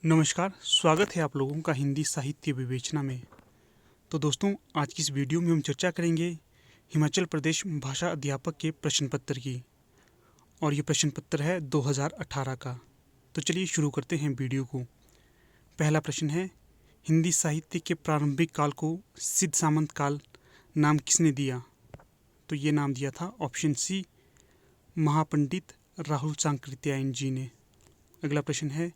नमस्कार, स्वागत है आप लोगों का हिंदी साहित्य विवेचना में। तो दोस्तों, आज की इस वीडियो में हम चर्चा करेंगे हिमाचल प्रदेश भाषा अध्यापक के प्रश्न पत्र की। और ये प्रश्न पत्र है 2018 का। तो चलिए शुरू करते हैं वीडियो को। पहला प्रश्न है, हिंदी साहित्य के प्रारंभिक काल को सिद्ध सामंत काल नाम किसने दिया? तो ये नाम दिया था ऑप्शन सी, महापंडित राहुल सांकृत्यायन जी ने। अगला प्रश्न है,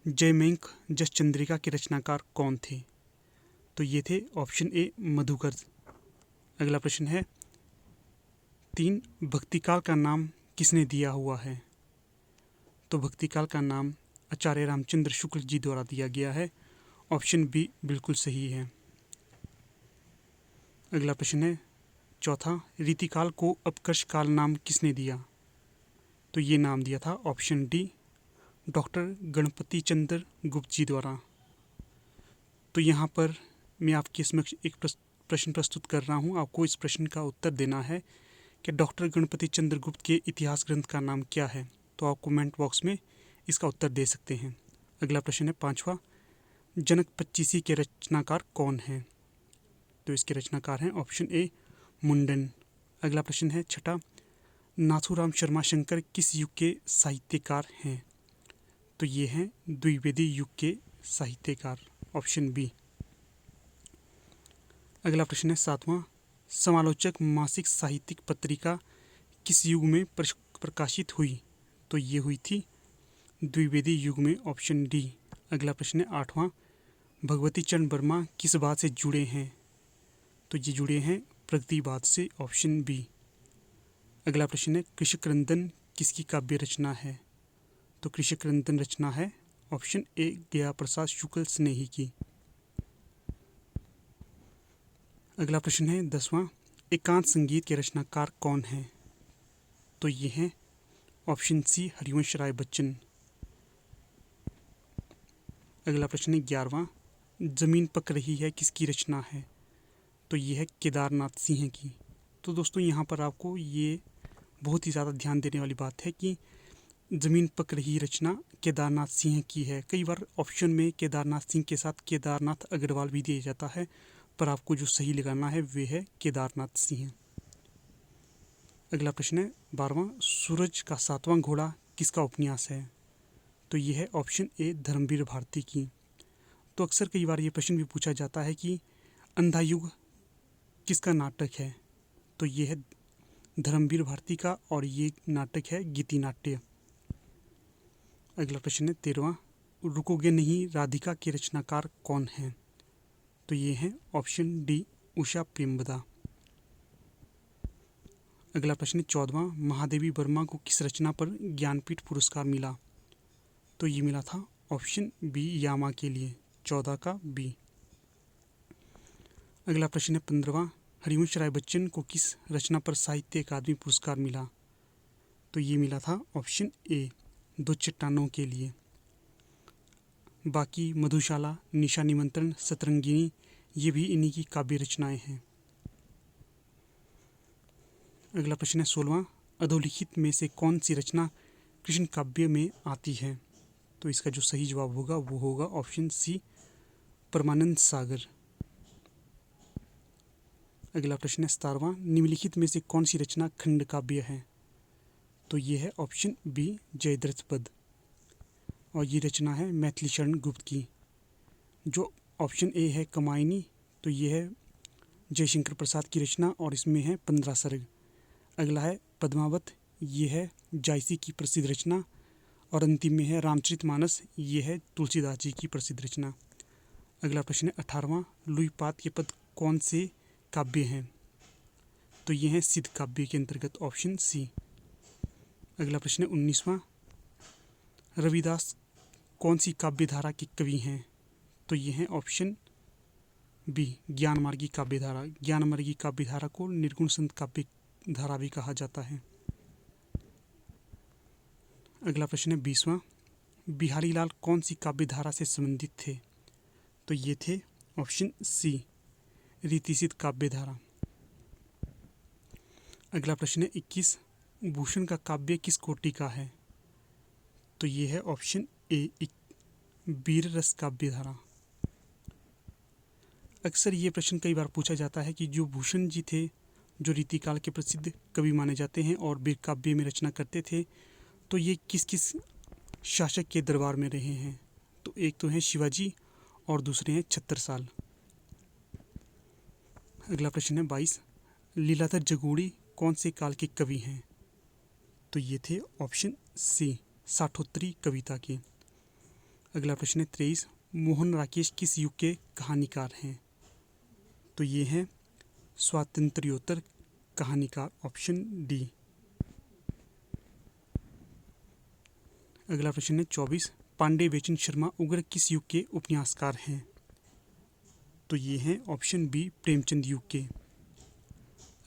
जयमेंक जस चंद्रिका के रचनाकार कौन थे? तो ये थे ऑप्शन ए, मधुकर। अगला प्रश्न है, 3 भक्तिकाल का नाम किसने दिया हुआ है? तो भक्तिकाल का नाम आचार्य रामचंद्र शुक्ल जी द्वारा दिया गया है। ऑप्शन बी बिल्कुल सही है। अगला प्रश्न है, चौथा, रीतिकाल को अपकर्ष काल नाम किसने दिया? तो ये नाम दिया था ऑप्शन डी, डॉक्टर गणपति चंद्र गुप्त जी द्वारा। तो यहाँ पर मैं आपके समक्ष एक प्रश्न प्रस्तुत कर रहा हूँ। आपको इस प्रश्न का उत्तर देना है कि डॉक्टर गणपति चंद्र गुप्त के इतिहास ग्रंथ का नाम क्या है। तो आप कमेंट बॉक्स में इसका उत्तर दे सकते हैं। अगला प्रश्न है पांचवा, जनक पच्चीसी के रचनाकार कौन हैं? तो इसके रचनाकार हैं ऑप्शन ए, मुंडन। अगला प्रश्न है छठा, नाथूराम शर्मा शंकर किस युग के साहित्यकार हैं? तो ये हैं द्विवेदी युग के साहित्यकार, ऑप्शन बी। अगला प्रश्न है सातवां, समालोचक मासिक साहित्यिक पत्रिका किस युग में प्रकाशित हुई? तो ये हुई थी द्विवेदी युग में, ऑप्शन डी। अगला प्रश्न है आठवां, भगवती चरण वर्मा किस बात से जुड़े हैं? तो ये जुड़े हैं प्रगतिवाद से, ऑप्शन बी। अगला प्रश्न है, कृषक रंदन किसकी काव्य रचना है? तो कृषक रंदन रचना है ऑप्शन ए, गया प्रसाद शुक्ल स्नेही की। अगला प्रश्न है दसवां, एकांत संगीत के रचनाकार कौन हैं? तो ये हैं ऑप्शन सी, हरिवंश राय बच्चन। अगला प्रश्न है 11वां, जमीन पक रही है किसकी रचना है? तो ये है केदारनाथ सिंह की। तो दोस्तों, यहाँ पर आपको ये बहुत ही ज़्यादा ध्यान देने वाली बात है कि जमीन पक रही रचना केदारनाथ सिंह की है। कई बार ऑप्शन में केदारनाथ सिंह के साथ केदारनाथ अग्रवाल भी दिया जाता है, पर आपको जो सही लगाना है वे है केदारनाथ सिंह। अगला प्रश्न है 12वां, सूरज का 7वां घोड़ा किसका उपन्यास है? तो ये है ऑप्शन ए, धर्मवीर भारती की। तो अक्सर कई बार ये प्रश्न भी पूछा जाता है कि अंधा युग किसका नाटक है? तो ये है धर्मवीर भारती का, और ये नाटक है गीति नाट्य। अगला प्रश्न है 13वां, रुकोगे नहीं राधिका के रचनाकार कौन हैं? तो ये हैं ऑप्शन डी, उषा प्रेमवदा। अगला प्रश्न है 14वां, महादेवी वर्मा को किस रचना पर ज्ञानपीठ पुरस्कार मिला? तो ये मिला था ऑप्शन बी, यामा के लिए, 14 का बी। अगला प्रश्न है 15वां, हरिवंश राय बच्चन को किस रचना पर साहित्य अकादमी पुरस्कार मिला? तो ये मिला था ऑप्शन ए, दो चट्टानों के लिए। बाकी मधुशाला, निशा निमंत्रण, सतरंगिनी, ये भी इन्हीं की काव्य रचनाएं हैं। अगला प्रश्न है 16वां, अधोलिखित में से कौन सी रचना कृष्ण काव्य में आती है? तो इसका जो सही जवाब होगा वो होगा ऑप्शन सी, परमानंद सागर। अगला प्रश्न है 17वां, निम्नलिखित में से कौन सी रचना खंड काव्य है? तो ये है ऑप्शन बी, जयद्रथ पद, और ये रचना है मैथिली शरण गुप्त की। जो ऑप्शन ए है कमायनी, तो ये है जयशंकर प्रसाद की रचना, और इसमें है 15 सर्ग। अगला है पद्मावत, ये है जायसी की प्रसिद्ध रचना, और अंतिम में है रामचरितमानस, ये है तुलसीदास जी की प्रसिद्ध रचना। अगला प्रश्न है 18वां, लुईपाद के पद कौन से काव्य हैं? तो ये हैं सिद्ध काव्य के अंतर्गत, ऑप्शन सी। अगला प्रश्न है 19वां, रविदास कौन सी काव्य धारा के कवि हैं? तो ये हैं ऑप्शन बी, ज्ञानमार्गी काव्य धारा। ज्ञानमार्गी काव्य धारा को निर्गुण संत काव्य धारा भी कहा जाता है। अगला प्रश्न है 20वां, बिहारी लाल कौन सी काव्य धारा से संबंधित थे? तो ये थे ऑप्शन सी, रीतिसिद्ध काव्य धारा। अगला प्रश्न है 21, भूषण का काव्य किस कोटि का है? तो ये है ऑप्शन ए, वीर रस काव्य धारा। अक्सर ये प्रश्न कई बार पूछा जाता है कि जो भूषण जी थे, जो रीतिकाल के प्रसिद्ध कवि माने जाते हैं और वीर काव्य में रचना करते थे, तो ये किस किस शासक के दरबार में रहे हैं। तो एक तो हैं शिवाजी और दूसरे हैं छत्रसाल। अगला प्रश्न है 22, लीलाधर जगूड़ी कौन से काल के कवि हैं। तो ये थे ऑप्शन सी, साठोत्तरी कविता के। अगला प्रश्न है 23, मोहन राकेश किस युग के कहानीकार हैं। तो ये हैं स्वातंत्र्योत्तर कहानीकार, ऑप्शन डी। अगला प्रश्न है 24, पांडे बेचन शर्मा उग्र किस युग के उपन्यासकार हैं। तो ये हैं ऑप्शन बी, प्रेमचंद युग के।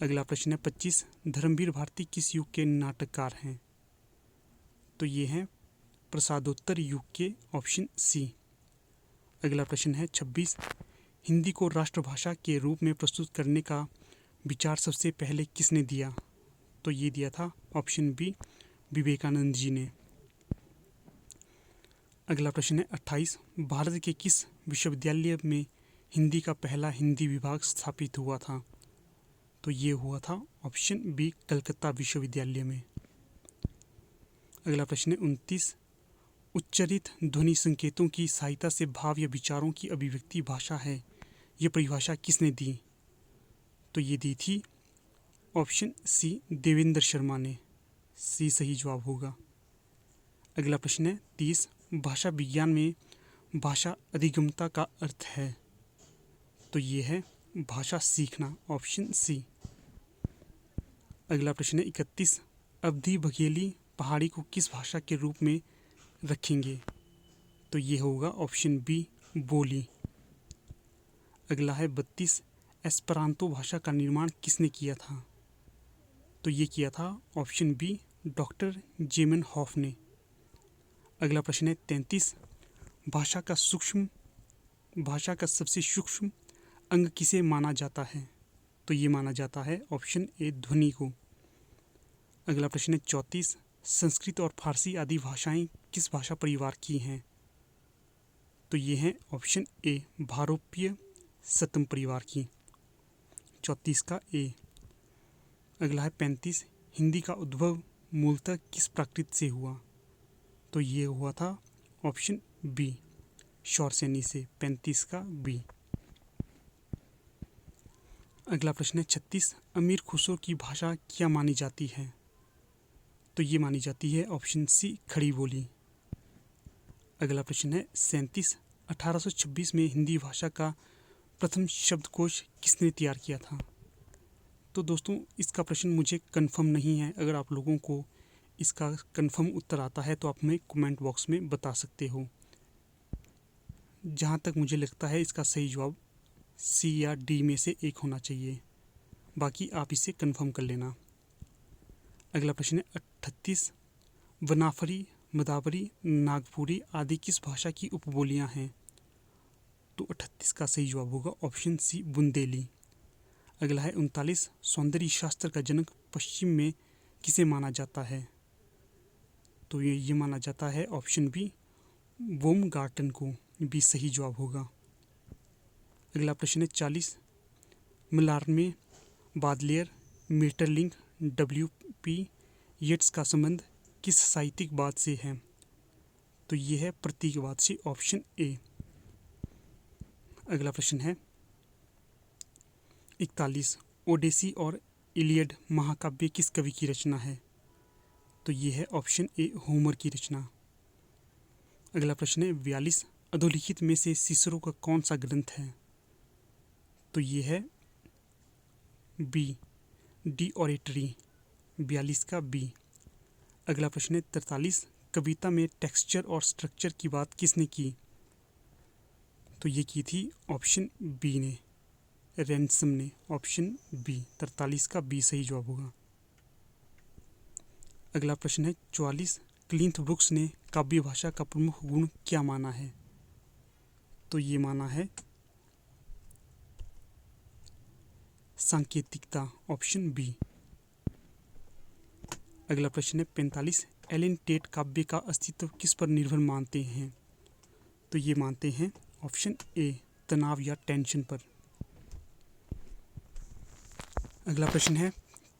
अगला प्रश्न है 25, धर्मवीर भारती किस युग के नाटककार हैं। तो ये हैं प्रसादोत्तर युग के, ऑप्शन सी। अगला प्रश्न है 26, हिंदी को राष्ट्रभाषा के रूप में प्रस्तुत करने का विचार सबसे पहले किसने दिया। तो ये दिया था ऑप्शन बी, विवेकानंद जी ने। अगला प्रश्न है 28, भारत के किस विश्वविद्यालय में हिंदी का पहला हिंदी विभाग स्थापित हुआ था। तो ये हुआ था ऑप्शन बी, कलकत्ता विश्वविद्यालय में। अगला प्रश्न है 29, उच्चारित ध्वनि संकेतों की सहायता से भाव या विचारों की अभिव्यक्ति भाषा है, ये परिभाषा किसने दी। तो ये दी थी ऑप्शन सी, देवेंद्र शर्मा ने। सी सही जवाब होगा। अगला प्रश्न है 30, भाषा विज्ञान में भाषा अधिगमता का अर्थ है। तो ये है भाषा सीखना, ऑप्शन सी। अगला प्रश्न है 31, अवधी बघेली पहाड़ी को किस भाषा के रूप में रखेंगे। तो ये होगा ऑप्शन बी, बोली। अगला है 32, एस्परांतो भाषा का निर्माण किसने किया था। तो ये किया था ऑप्शन बी, डॉक्टर जेमन हॉफ ने। अगला प्रश्न है 33, भाषा का सबसे सूक्ष्म अंग किसे माना जाता है। तो ये माना जाता है ऑप्शन ए, ध्वनि को। अगला प्रश्न है 34, संस्कृत और फारसी आदि भाषाएं किस भाषा परिवार की हैं। तो ये हैं ऑप्शन ए, भारोपीय सतम परिवार की। 34 का ए। अगला है 35, हिंदी का उद्भव मूलतः किस प्राकृत से हुआ। तो ये हुआ था ऑप्शन बी, शौरसेनी से। 35 का बी। अगला प्रश्न है 36, अमीर खुसरो की भाषा क्या मानी जाती है। तो ये मानी जाती है ऑप्शन सी, खड़ी बोली। अगला प्रश्न है 37, 1826 में हिंदी भाषा का प्रथम शब्दकोश किसने तैयार किया था। तो दोस्तों इसका प्रश्न मुझे कंफर्म नहीं है। अगर आप लोगों को इसका कंफर्म उत्तर आता है तो आप हमें कमेंट बॉक्स में बता सकते हो। जहाँ तक मुझे लगता है इसका सही जवाब सी या डी में से एक होना चाहिए, बाकी आप इसे कंफर्म कर लेना। अगला प्रश्न है 38, वनाफरी, मदावरी, नागपुरी आदि किस भाषा की उपबोलियाँ हैं। तो 38 का सही जवाब होगा ऑप्शन सी, बुंदेली। अगला है 39, सौंदर्य शास्त्र का जनक पश्चिम में किसे माना जाता है। तो ये माना जाता है ऑप्शन बी, बोमगार्टन को। भी सही जवाब होगा। अगला प्रश्न है 40, मलारमे, बादलेयर, मीटरलिंक, WP येट्स का संबंध किस साहित्यिक वाद से है। तो ये है प्रतीकवाद से, ऑप्शन ए। अगला प्रश्न है 41, ओडेसी और इलियड महाकाव्य किस कवि की रचना है। तो ये है ऑप्शन ए, होमर की रचना। अगला प्रश्न है 42, अधोलिखित में से सिसरो का कौन सा ग्रंथ है। तो ये है बी, डी ऑरेटरी। 42 का बी। अगला प्रश्न है 43, कविता में टेक्सचर और स्ट्रक्चर की बात किसने की। तो ये की थी ऑप्शन बी ने, रैंसम ने। ऑप्शन बी, 43 का बी सही जवाब होगा। अगला प्रश्न है 44, क्लिंथ ब्रुक्स ने काव्य भाषा का प्रमुख गुण क्या माना है। तो ये माना है सांकेतिकता, ऑप्शन बी। अगला प्रश्न है 45, एलन टेट काव्य का अस्तित्व किस पर निर्भर मानते हैं। तो ये मानते हैं ऑप्शन ए, तनाव या टेंशन पर। अगला प्रश्न है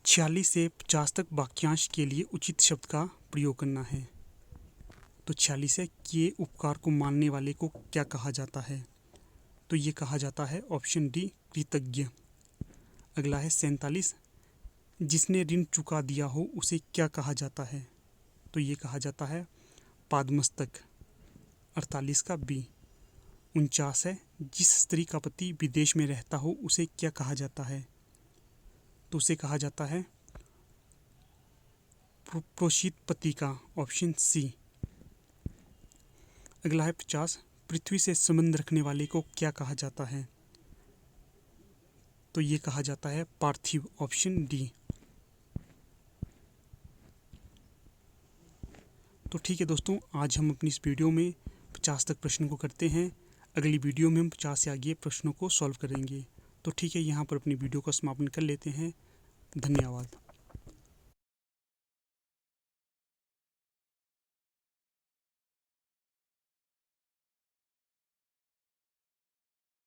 46 से 50 तक वाक्यांश के लिए उचित शब्द का प्रयोग करना है। तो 46 है, किए उपकार को मानने वाले को क्या कहा जाता है? तो ये कहा जाता है ऑप्शन डी, कृतज्ञ। अगला है 47, जिसने ऋण चुका दिया हो उसे क्या कहा जाता है? तो ये कहा जाता है पादमस्तक। 48 का बी। 49 है, जिस स्त्री का पति विदेश में रहता हो उसे क्या कहा जाता है? तो उसे कहा जाता है प्रोषित पति का, ऑप्शन सी। अगला है 50, पृथ्वी से संबंध रखने वाले को क्या कहा जाता है? तो ये कहा जाता है पार्थिव, ऑप्शन डी। तो ठीक है दोस्तों, आज हम अपनी इस वीडियो में 50 तक प्रश्नों को करते हैं। अगली वीडियो में हम 50 से आगे प्रश्नों को सॉल्व करेंगे। तो ठीक है, यहाँ पर अपनी वीडियो का समापन कर लेते हैं। धन्यवाद।